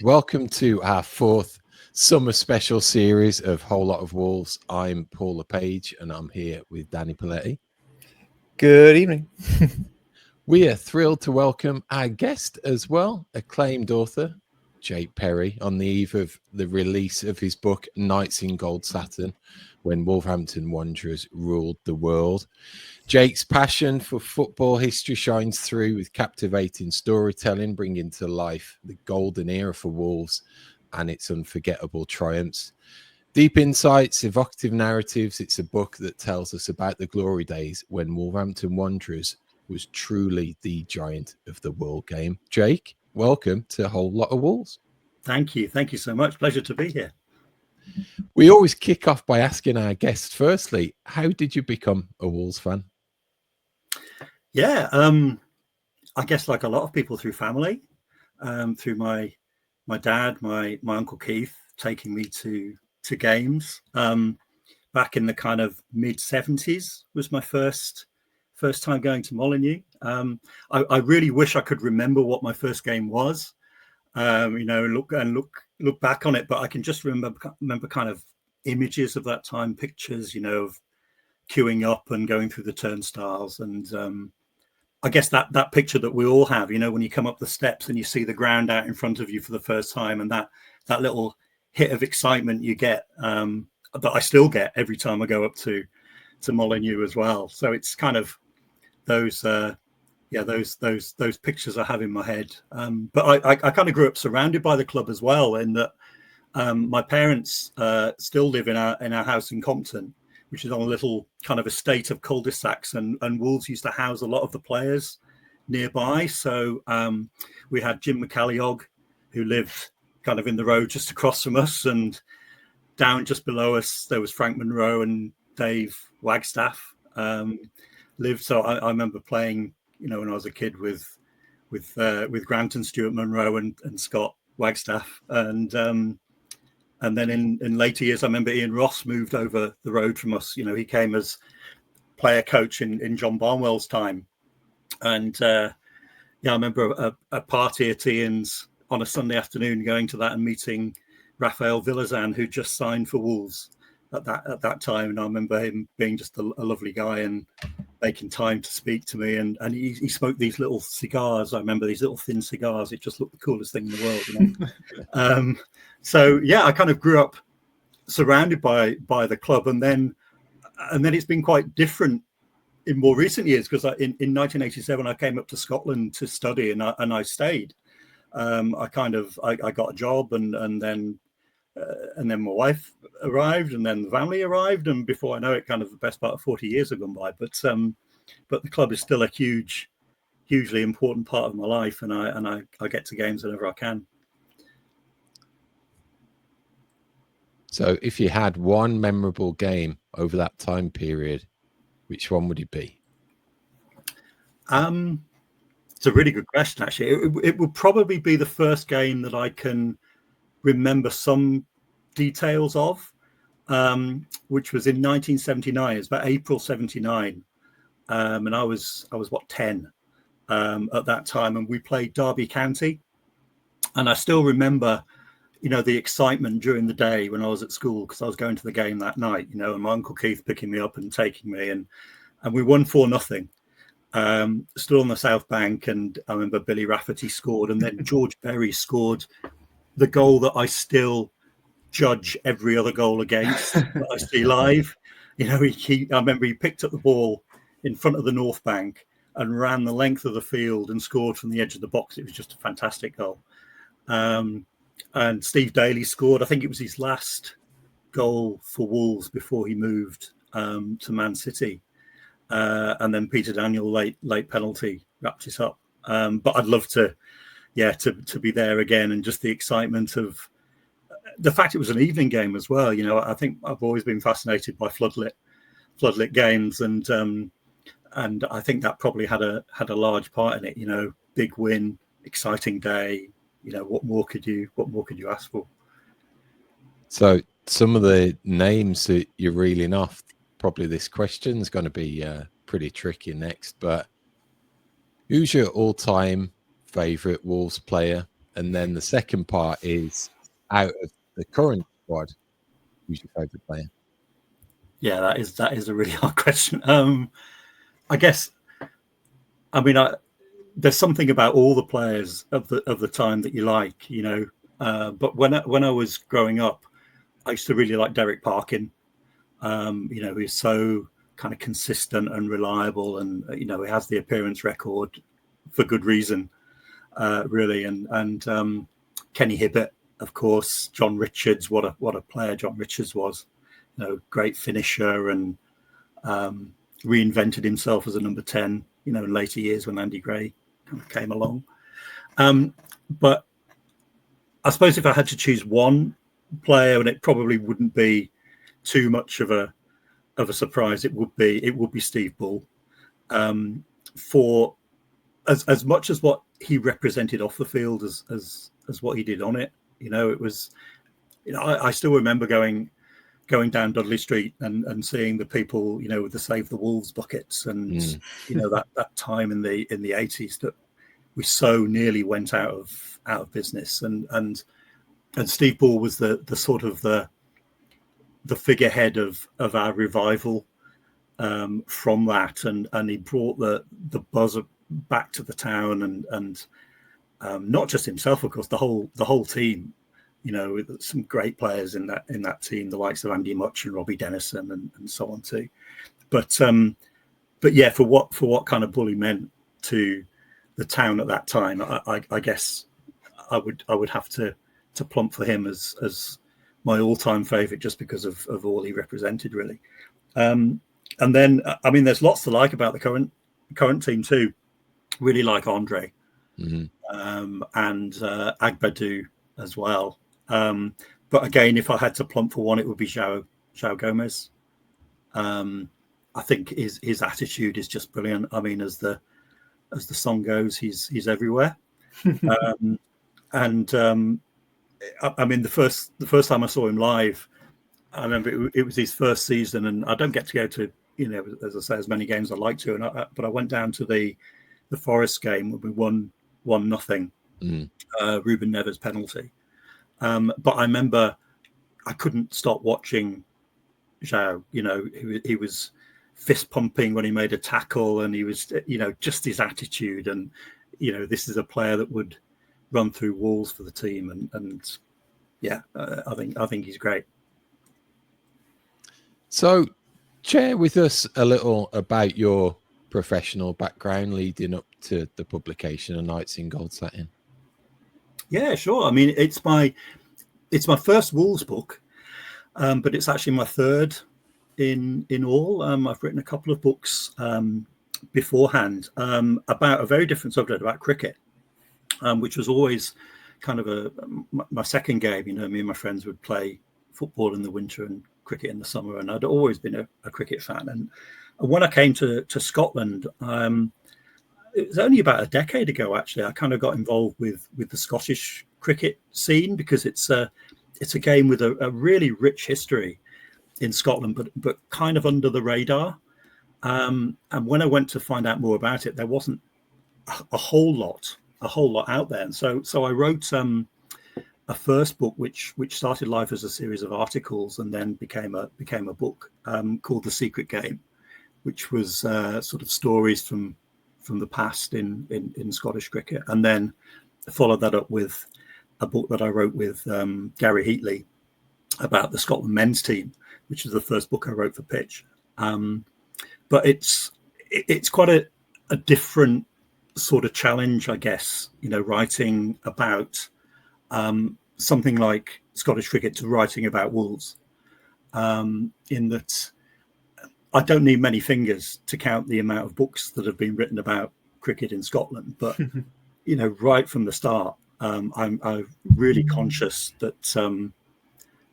Welcome to our fourth summer special series of Whole Lot of Wolves. I'm Paul LePage and I'm here with Danny Paletti. Good evening. We are thrilled to welcome our guest as well, acclaimed author Jake Perry, on the eve of the release of his book Nights in Gold Satin, when Wolverhampton Wanderers ruled the world. Jake's passion for football history shines through with captivating storytelling, bringing to life the golden era for Wolves and its unforgettable triumphs. Deep insights, evocative narratives. It's a book that tells us about the glory days when Wolverhampton Wanderers was truly the giant of the world game. Jake, welcome to A Whole Lot of Wolves. Thank you. Thank you so much. Pleasure to be here. We always kick off by asking our guests, firstly, how did you become a Wolves fan? Yeah, I guess like a lot of people, through family, through my dad, my uncle Keith taking me to games. Back in the kind of mid-70s was my first time going to Molineux. I really wish I could remember what my first game was. Look back on it, but I can just remember kind of images of that time, pictures, of queuing up and going through the turnstiles, and I guess that picture that we all have, when you come up the steps and you see the ground out in front of you for the first time, and that little hit of excitement you get, that I still get every time I go up to Molineux as well. So it's kind of those pictures I have in my head. But I kind of grew up surrounded by the club as well, in that my parents still live in our house in Compton, which is on a little kind of estate of cul-de-sacs, and Wolves used to house a lot of the players nearby. So we had Jim McCalliog, who lived kind of in the road just across from us, and down just below us there was Frank Monroe and Dave Wagstaff lived. So I remember playing, when I was a kid with Grant and Stuart Monroe and Scott Wagstaff, and then in later years, I remember Ian Ross moved over the road from us. He came as player coach in John Barnwell's time. And I remember a party at Ian's on a Sunday afternoon, going to that and meeting Raphael Villazan, who just signed for Wolves at that time. And I remember him being just a lovely guy and making time to speak to me. And he smoked these little cigars. I remember these little thin cigars. It just looked the coolest thing in the world. So yeah, I kind of grew up surrounded by the club, and then it's been quite different in more recent years, because in 1987 I came up to Scotland to study, and I stayed. I got a job, and then my wife arrived, and then the family arrived, and before I know it, kind of the best part of 40 years have gone by. But the club is still a hugely important part of my life, and I get to games whenever I can. So if you had one memorable game over that time period, which one would it be? It's a really good question, actually. It would probably be the first game that I can remember some details of, which was in 1979. It's about April 79. And I was 10 at that time, and we played Derby County. And I still remember the excitement during the day when I was at school, because I was going to the game that night, and my Uncle Keith picking me up and taking me, and we won 4-0. Stood on the South Bank, and I remember Billy Rafferty scored, and then George Berry scored the goal that I still judge every other goal against that I see live. I remember he picked up the ball in front of the North Bank and ran the length of the field and scored from the edge of the box. It was just a fantastic goal. And Steve Daly scored. I think it was his last goal for Wolves before he moved to Man City. And then Peter Daniel late penalty wrapped it up. But I'd love to be there again, and just the excitement of the fact it was an evening game as well. I think I've always been fascinated by floodlit games, and I think that probably had a large part in it. Big win, exciting day. What more could you ask for? So some of the names that you're reeling off, probably this question is going to be pretty tricky next, but who's your all-time favorite Wolves player And then the second part is, out of the current squad, who's your favourite player? Yeah, that is a really hard question. I guess, I mean, there's something about all the players of the time that you like, you know. But when I was growing up, I used to really like Derek Parkin. You know, he's so kind of consistent and reliable, and you know, he has the appearance record for good reason, really. And Kenny Hibbert, of course, John Richards. What a player John Richards was. You know, great finisher, and reinvented himself as a number 10. You know, in later years when Andy Gray kind of came along. But I suppose if I had to choose one player, and it probably wouldn't be too much of a surprise, it would be Steve Bull. For as much as what he represented off the field as what he did on it, you know, it was, you know, I still remember going down Dudley Street and seeing the people, you know, with the Save the Wolves buckets, and you know, that time in the 80s that we so nearly went out of business, and Steve Bull was the sort of the figurehead of our revival from that, and he brought the buzz back to the town, and not just himself, of course, the whole team. You know, with some great players in that team, the likes of Andy Much and Robbie Dennison and so on too. But yeah, for what kind of Bully meant to the town at that time, I guess I would have to plump for him as my all-time favourite, just because of all he represented, really. And then, I mean, there's lots to like about the current team too. Really like Andre, and Agbadu as well. But again, if I had to plump for one, it would be João Gomez. I think his attitude is just brilliant. I mean, as the song goes, he's everywhere. I mean, the first time I saw him live, I remember it was his first season, and I don't get to go to, you know, as I say, as many games as I'd like to, but I went down to the Forest game when we won 1-0, Ruben Neves penalty. But I remember I couldn't stop watching João. You know, he was fist pumping when he made a tackle, and he was, you know, just his attitude, and you know, this is a player that would run through walls for the team, and yeah, I think he's great. So, share with us a little about your professional background leading up to the publication of Nights in Gold Satin. Yeah, sure. I mean, it's my first Wolves book, but it's actually my third in all. I've written a couple of books beforehand about a very different subject, about cricket, which was always kind of my second game. You know, me and my friends would play football in the winter and cricket in the summer, and I'd always been a cricket fan. And when I came to Scotland, it was only about a decade ago, actually, I kind of got involved with the Scottish cricket scene, because it's a game with a really rich history in Scotland, but kind of under the radar. And when I went to find out more about it, there wasn't a whole lot out there. And so I wrote a first book, which started life as a series of articles and then became a book called The Secret Game, which was sort of stories from the past in Scottish cricket, and then followed that up with a book that I wrote with Gary Heatley about the Scotland men's team, which is the first book I wrote for Pitch. But it's quite a different sort of challenge, I guess, you know, writing about something like Scottish cricket to writing about Wolves, in that I don't need many fingers to count the amount of books that have been written about cricket in Scotland. But, you know, right from the start, I'm really conscious that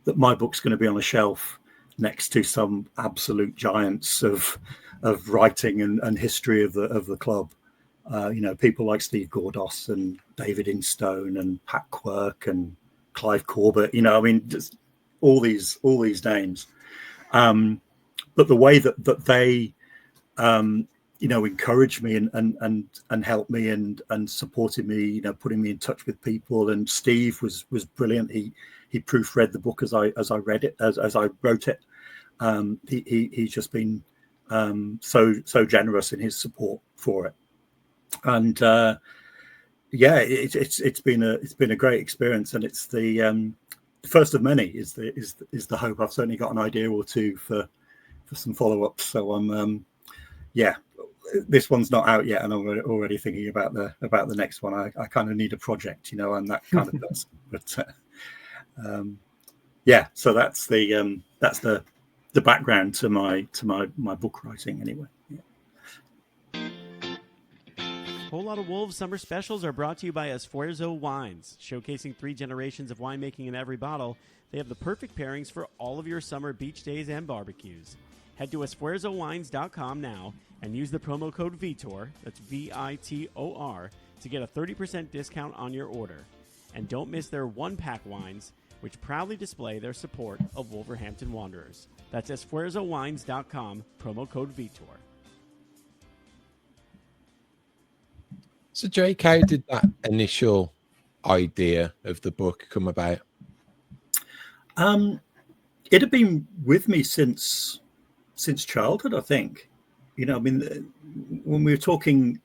that my book's going to be on a shelf next to some absolute giants of writing and history of the club. You know, people like Steve Gordos and David Instone and Pat Quirk and Clive Corbett. You know, I mean, just all these names. But the way that they encouraged me and helped me and supported me, putting me in touch with people. And Steve was brilliant. He proofread the book as I read it, as I wrote it. He's just been so generous in his support for it. And it's been a great experience, and it's the first of many is the hope. I've certainly got an idea or two for some follow-ups. So I'm this one's not out yet, and I'm already thinking about the next one. I kind of need a project, and that kind of does. But so that's the background to my book writing anyway. Whole Lot of Wolves summer specials are brought to you by Esfuezo Wines. Showcasing 3 generations of winemaking in every bottle, they have the perfect pairings for all of your summer beach days and barbecues. Head to esfuezowines.com now and use the promo code VITOR, that's VITOR, to get a 30% discount on your order. And don't miss their one-pack wines, which proudly display their support of Wolverhampton Wanderers. That's esfuezowines.com, promo code VITOR. So, Jake, how did that initial idea of the book come about? It had been with me since childhood, I think. When we were talking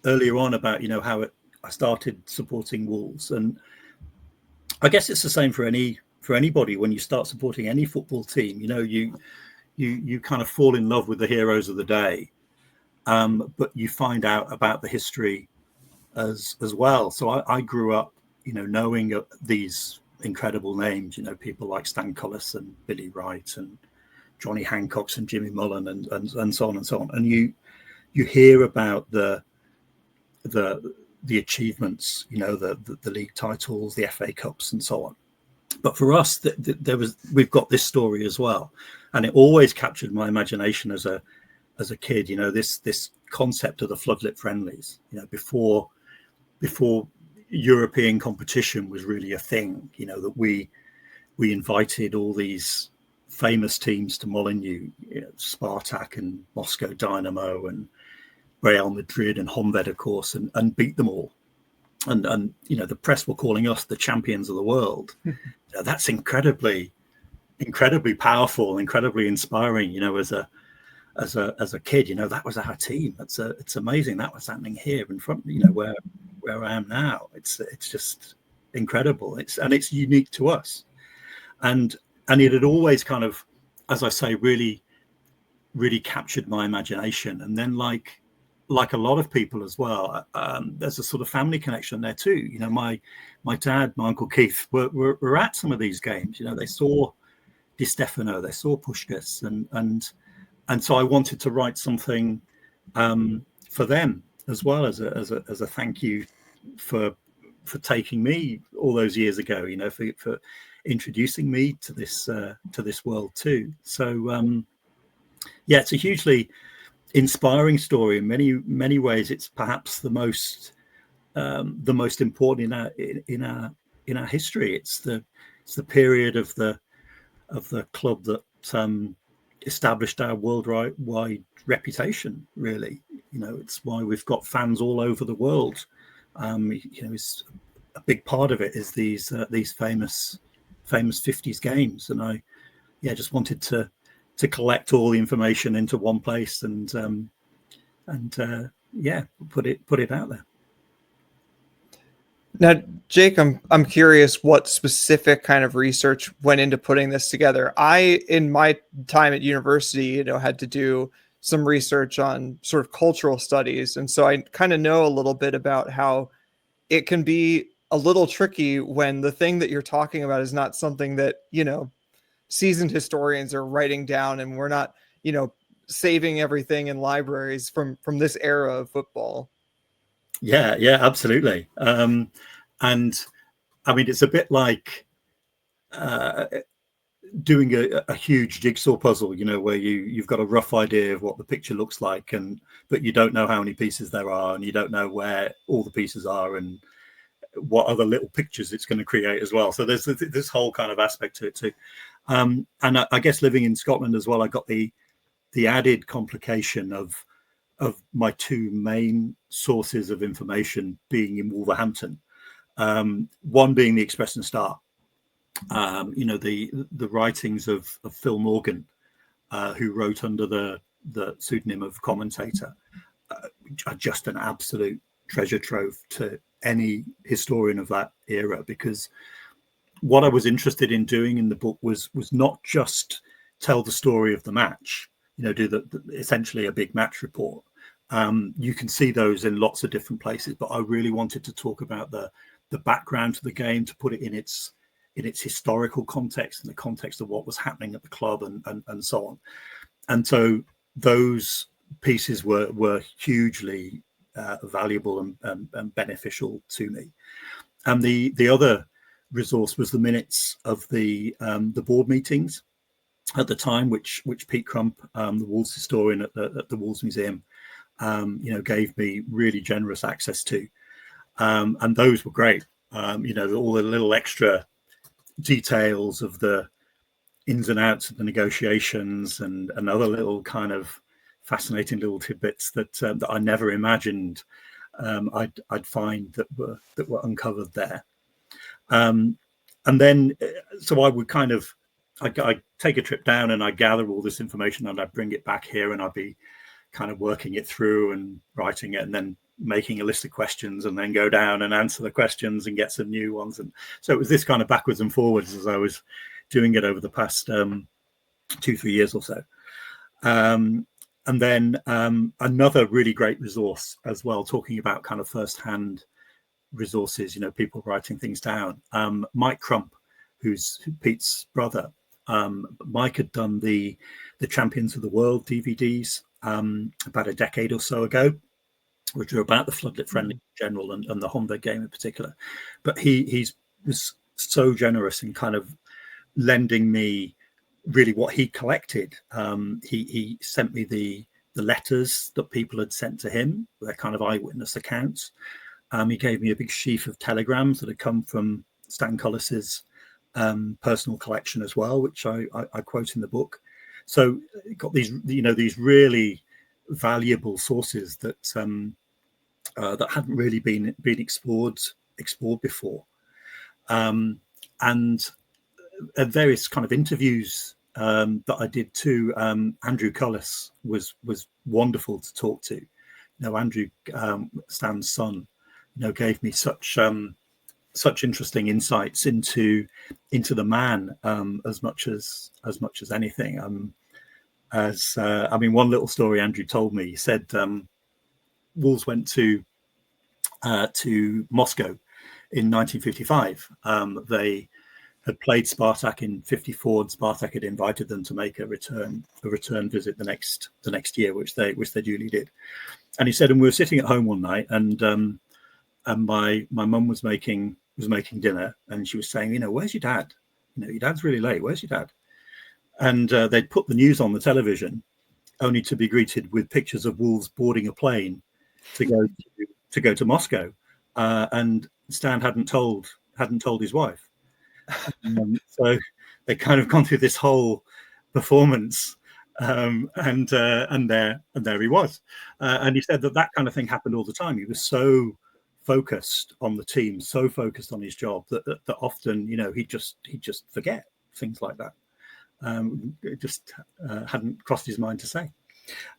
earlier on about, how I started supporting Wolves, and I guess it's the same for anybody when you start supporting any football team. You kind of fall in love with the heroes of the day, but you find out about the history as well. So I grew up, knowing these incredible names, people like Stan Cullis and Billy Wright and Johnny Hancock and Jimmy Mullen and so on and so on. And you hear about the achievements, the league titles, the FA Cups and so on. But for us, we've got this story as well. And it always captured my imagination as a kid, this concept of the floodlit friendlies, before European competition was really a thing, that we invited all these famous teams to Molineux, Spartak and Moscow Dynamo and Real Madrid and Honved, of course, and beat them all. And the press were calling us the champions of the world. That's incredibly powerful, incredibly inspiring, as a kid, that was our team. It's amazing that was happening here in front, where I am now. It's just incredible. It's unique to us. And it had always kind of, as I say, really, really captured my imagination. And then like a lot of people as well, there's a sort of family connection there too. My dad, my Uncle Keith were at some of these games. They saw Di Stefano, they saw Puskás, and so I wanted to write something for them as well as a thank you for taking me all those years ago, for introducing me to this world too. So it's a hugely inspiring story in many ways. It's perhaps the most important in our history. It's the period of the club that established our worldwide reputation. Really, it's why we've got fans all over the world. It's a big part of it is these famous 50s games, and I just wanted to collect all the information into one place and put it out there. Now, Jake, I'm curious what specific kind of research went into putting this together. In my time at university, had to do some research on sort of cultural studies, and so I kind of know a little bit about how it can be a little tricky when the thing that you're talking about is not something that seasoned historians are writing down, and we're not saving everything in libraries from this era of football. Yeah, absolutely. And I mean, it's a bit like doing a huge jigsaw puzzle, where you've got a rough idea of what the picture looks like, but you don't know how many pieces there are, and you don't know where all the pieces are and what other little pictures it's going to create as well. So there's this whole kind of aspect to it too. And I guess living in Scotland as well, I got the added complication of my two main sources of information being in Wolverhampton. One being the Express and Star. The writings of Phil Morgan, who wrote under the pseudonym of Commentator, are just an absolute treasure trove to any historian of that era, because what I was interested in doing in the book was not just tell the story of the match, do essentially a big match report. You can see those in lots of different places, but I really wanted to talk about the background to the game, to put it in its historical context, and the context of what was happening at the club, and so on. And so those pieces were hugely valuable and beneficial to me. And the other resource was the minutes of the board meetings at the time, which Pete Crump, the Wolves historian at the Wolves Museum, gave me really generous access to, and those were great. All the little extra details of the ins and outs of the negotiations, and other little kind of fascinating little tidbits that I never imagined I'd find that were uncovered there. And then, so I would I take a trip down and I gather all this information and I bring it back here, and I'd be kind of working it through and writing it, and then making a list of questions, and then go down and answer the questions and get some new ones. And so it was this kind of backwards and forwards as I was doing it over the past 2-3 years or so. And then another really great resource as well, talking about kind of first-hand resources, people writing things down. Mike Crump, who's Pete's brother. Mike had done the Champions of the World DVDs about a decade or so ago, which are about the floodlit friendly in general, and the Homburg game in particular. But he was so generous in kind of lending me really what he collected. He sent me the letters that people had sent to him, their kind of eyewitness accounts. He gave me a big sheaf of telegrams that had come from Stan Cullis's personal collection as well, which I quote in the book. So it got these really valuable sources that that hadn't really been explored before, and various kind of interviews that I did too. Andrew Cullis was wonderful to talk to. Andrew, Stan's son, gave me such interesting insights into the man, as much as anything. One little story Andrew told me. He said Wolves went to Moscow in 1955. They had played Spartak in 54, and Spartak had invited them to make a return visit the next year, which they duly did. And he said, and we were sitting at home one night, and my mum was making dinner, and she was saying, where's your dad? Your dad's really late. Where's your dad? And they'd put the news on the television, only to be greeted with pictures of Wolves boarding a plane to go to Moscow, and Stan hadn't told his wife. So they kind of gone through this whole performance, and there he was. And he said that kind of thing happened all the time. He was so focused on the team, so focused on his job that often, he'd just forget things like that. It just hadn't crossed his mind to say.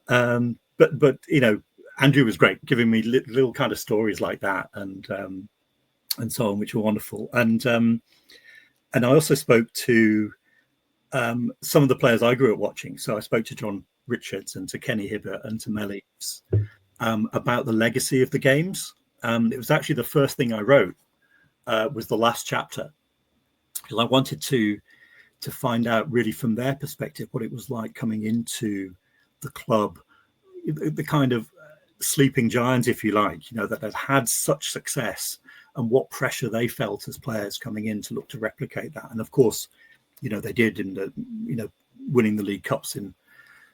But Andrew was great, giving me little kind of stories like that, and so on, which were wonderful. And I also spoke to some of the players I grew up watching. So I spoke to John Richards and to Kenny Hibbert and to Mel Eves about the legacy of the games. It was actually the first thing I wrote, was the last chapter, because I wanted to find out really from their perspective what it was like coming into the club, the kind of sleeping giants, if you like, that had such success, and what pressure they felt as players coming in to look to replicate that. And of course, they did in the, winning the League Cups in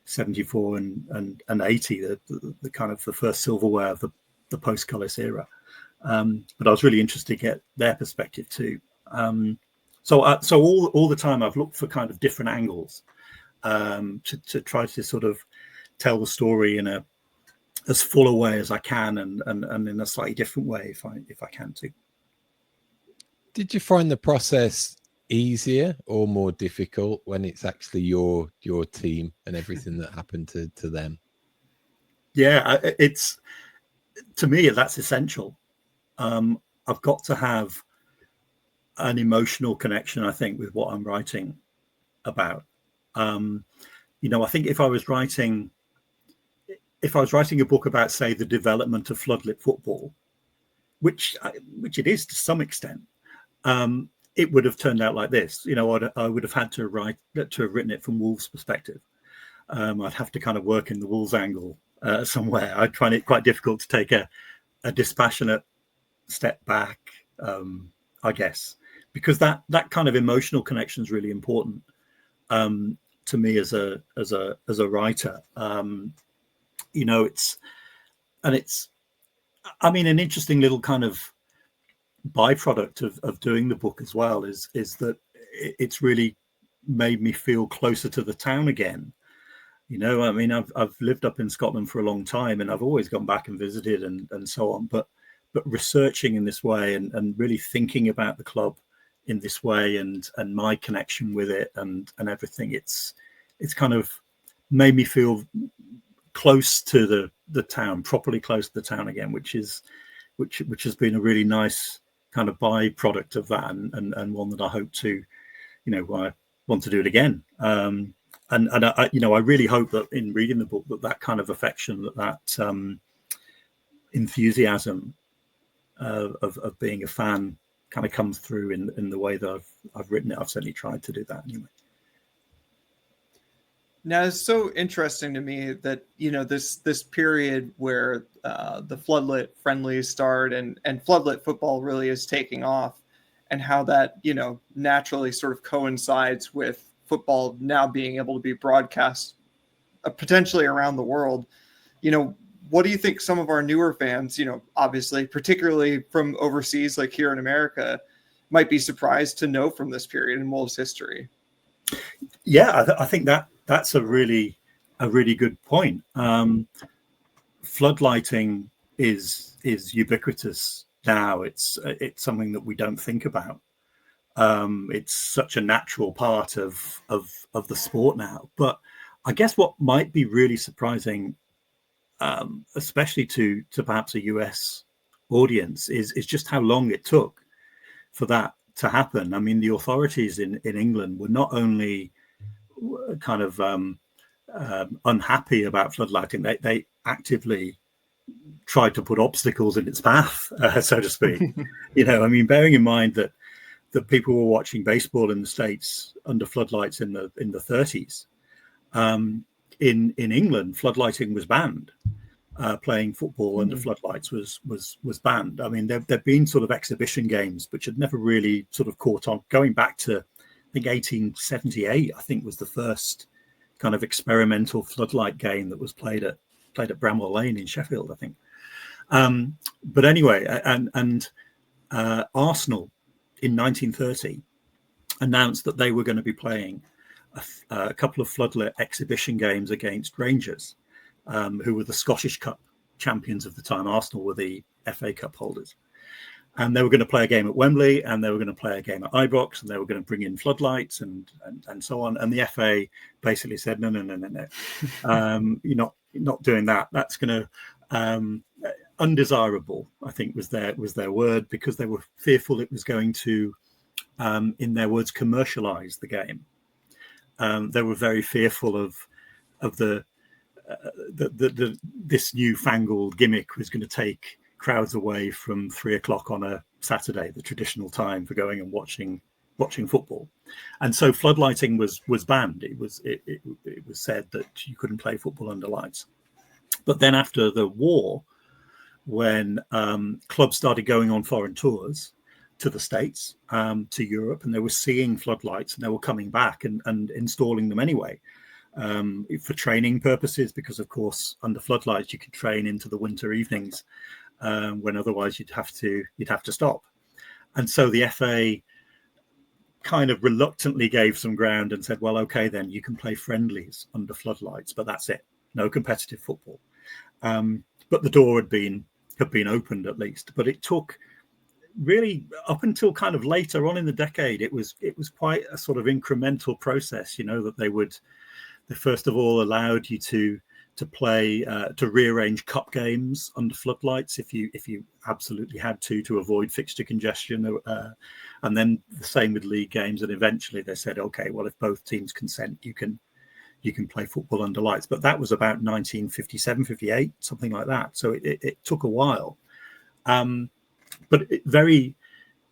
74 and 80, the kind of the first silverware of the post-Cullis era. But I was really interested to get their perspective too. So all the time I've looked for kind of different angles to try to sort of tell the story in as full a way as I can, and in a slightly different way if I can too. Did you find the process easier or more difficult when it's actually your team and everything that happened to them? Yeah, it's, to me, that's essential. I've got to have an emotional connection, I think, with what I'm writing about. I think if I was writing a book about, say, the development of floodlit football, which it is to some extent, it would have turned out like this. I would have had to have written it from Wolves' perspective. I'd have to kind of work in the Wolves angle somewhere. I'd find it quite difficult to take a dispassionate step back, I guess, because that kind of emotional connection is really important to me as a writer. It's an interesting little kind of byproduct of doing the book as well is that it's really made me feel closer to the town again. I've lived up in Scotland for a long time, and I've always gone back and visited and so on, but researching in this way and really thinking about the club in this way and my connection with it and everything, it's kind of made me feel close to the town, properly close to the town again, which has been a really nice kind of byproduct of that, and one that I hope to, I want to do it again. And I really hope that in reading the book that kind of affection, that enthusiasm of being a fan kind of comes through in the way that I've written it. I've certainly tried to do that anyway. Now, it's so interesting to me that, this period where the floodlit friendlies start and floodlit football really is taking off, and how that, naturally sort of coincides with football now being able to be broadcast potentially around the world. What do you think some of our newer fans, obviously, particularly from overseas, like here in America, might be surprised to know from this period in Wolves history? Yeah, I think that's a really good point. Floodlighting is ubiquitous now. It's something that we don't think about. It's such a natural part of the sport now. But I guess what might be really surprising, especially to perhaps a US audience, is just how long it took for that to happen. I mean, the authorities in England were not only kind of unhappy about floodlighting, they actively tried to put obstacles in its path, so to speak. Bearing in mind that people were watching baseball in the States under floodlights in the 30s. In England, floodlighting was banned. Playing football under floodlights was banned. I mean, there've been sort of exhibition games which had never really sort of caught on. Going back to, I think 1878, I think was the first kind of experimental floodlight game that was played at Bramwell Lane in Sheffield, I think. But anyway, and Arsenal in 1930 announced that they were going to be playing a couple of floodlit exhibition games against Rangers, who were the Scottish Cup champions of the time. Arsenal were the FA Cup holders. And they were going to play a game at Wembley, and they were going to play a game at Ibrox, and they were going to bring in floodlights and so on. And the FA basically said, no. You're not doing that. That's going to undesirable, I think was their word, because they were fearful it was going to, in their words, commercialize the game. They were very fearful of this newfangled gimmick was going to take crowds away from 3:00 on a Saturday, the traditional time for going and watching football. And so floodlighting was banned. It was said that you couldn't play football under lights. But then after the war, when clubs started going on foreign tours to the States, to Europe, and they were seeing floodlights, and they were coming back and installing them anyway, for training purposes, because of course under floodlights you could train into the winter evenings, when otherwise you'd have to stop. And so the FA kind of reluctantly gave some ground and said, well, okay, then you can play friendlies under floodlights, but that's it, no competitive football. but the door had been opened at least. But it took really up until kind of later on in the decade. It was quite a sort of incremental process, that they first of all allowed you to play to rearrange cup games under floodlights if you absolutely had to avoid fixture congestion, and then the same with league games. And eventually they said, okay, well, if both teams consent, you can play football under lights. But that was about 1957, 58, something like that. So it took a while, but very,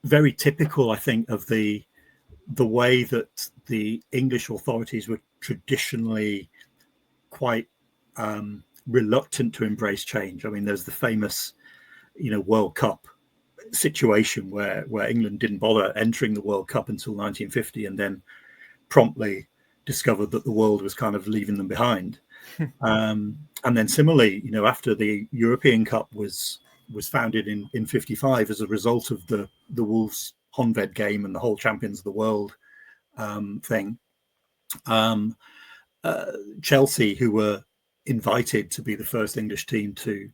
very typical, I think, of the way that the English authorities were traditionally quite reluctant to embrace change. I mean, there's the famous, World Cup situation where England didn't bother entering the World Cup until 1950, and then promptly discovered that the world was kind of leaving them behind. And then similarly, after the European Cup was founded in 55 as a result of the Wolves Honved game and the whole Champions of the World thing, Chelsea, who were invited to be the first English team to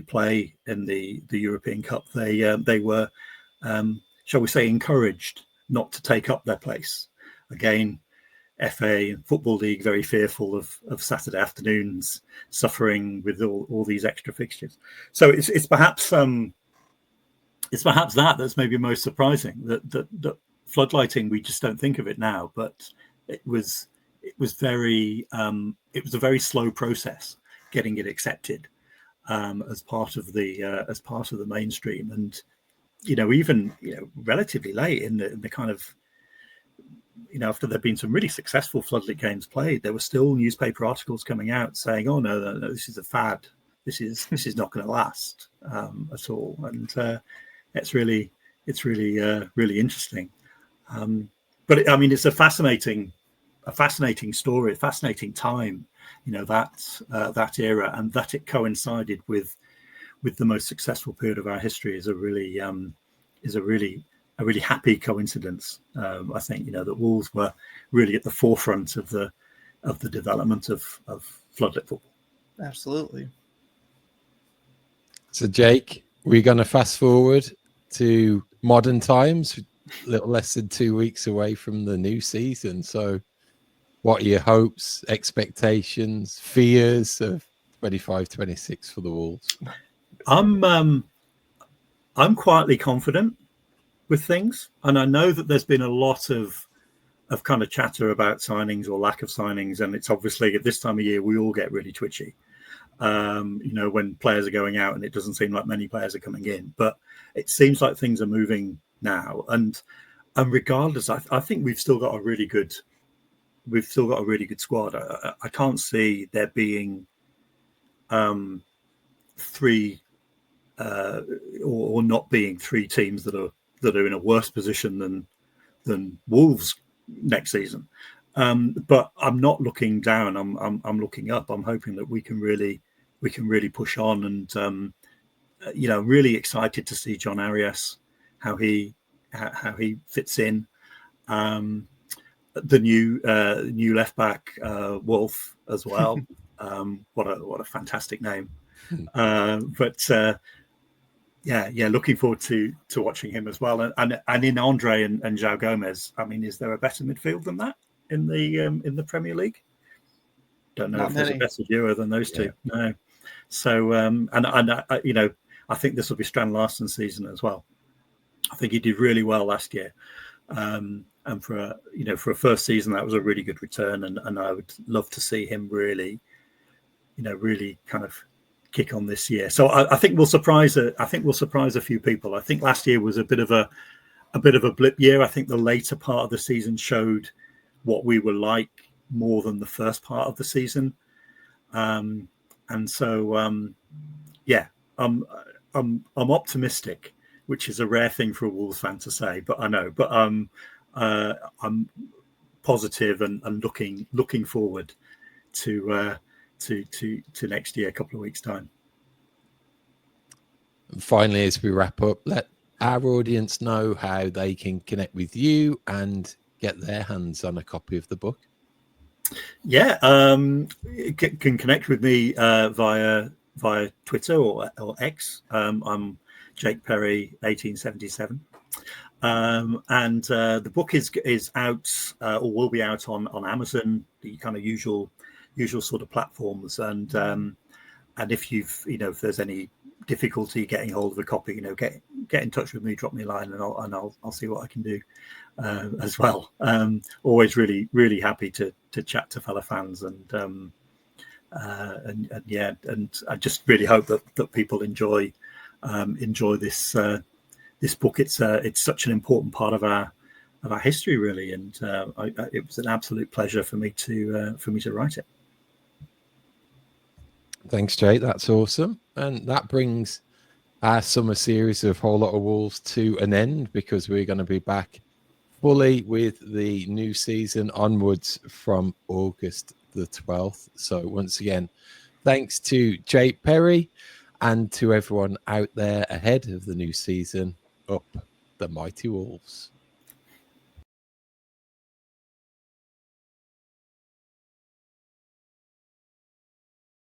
play in the European Cup, they were, shall we say, encouraged not to take up their place. Again, FA and Football League very fearful of Saturday afternoons, suffering with all these extra fixtures. So it's perhaps that's maybe most surprising, that floodlighting, we just don't think of it now, but it was a very slow process getting it accepted as part of the mainstream. And even relatively late in the kind of, after there'd been some really successful floodlit games played, there were still newspaper articles coming out saying, oh no, this is a fad, this is not going to last at all. And it's really interesting. But I mean, it's a fascinating story, a fascinating time, that era, and that it coincided with the most successful period of our history is a really happy coincidence. I think that Wolves were really at the forefront of the development of floodlit football. Absolutely. So, Jake, we're going to fast forward to modern times, a little less than 2 weeks away from the new season. So, what are your hopes, expectations, fears of 25-26 for the Wolves? I'm quietly confident with things, and I know that there's been a lot of kind of chatter about signings or lack of signings, and it's obviously at this time of year we all get really twitchy, when players are going out and it doesn't seem like many players are coming in. But it seems like things are moving now, and regardless, I think we've still got a really good squad. I can't see there being three or not being three teams that are in a worse position than Wolves next season. But I'm not looking down. I'm looking up. I'm hoping that we can really push on, and really excited to see John Arias, how he fits in. The new left back, Wolf, as well. What a fantastic name. Looking forward to watching him as well. And in Andre and João Gomez, I mean, is there a better midfield than that in the Premier League? Don't know. Not if many. There's a better duo than those two. No. So I think this will be Strand Larsen's season as well. I think he did really well last year. And for a first season, that was a really good return, and I would love to see him really kind of kick on this year. So I think we'll surprise a few people. I think last year was a bit of a blip year. I think the later part of the season showed what we were like more than the first part of the season, and so I'm optimistic, which is a rare thing for a Wolves fan to say, but I know. But I'm positive and looking forward to next year, a couple of weeks' time. And finally, as we wrap up, let our audience know how they can connect with you and get their hands on a copy of the book. Yeah, can connect with me via via Twitter or X. I'm Jake Perry 1877. And the book is out or will be out on Amazon, the kind of usual sort of platforms. And if if there's any difficulty getting hold of a copy, get in touch with me, drop me a line, and I'll see what I can do as well. Always really happy to chat to fellow fans, and I just really hope that people enjoy this book. It's such an important part of our history, really, and it was an absolute pleasure for me to write it. Thanks, Jake. That's awesome. And that brings our summer series of Whole Lot of Wolves to an end, because we're going to be back fully with the new season onwards from August the 12th. So once again, thanks to Jake Perry and to everyone out there ahead of the new season. Up the mighty Wolves.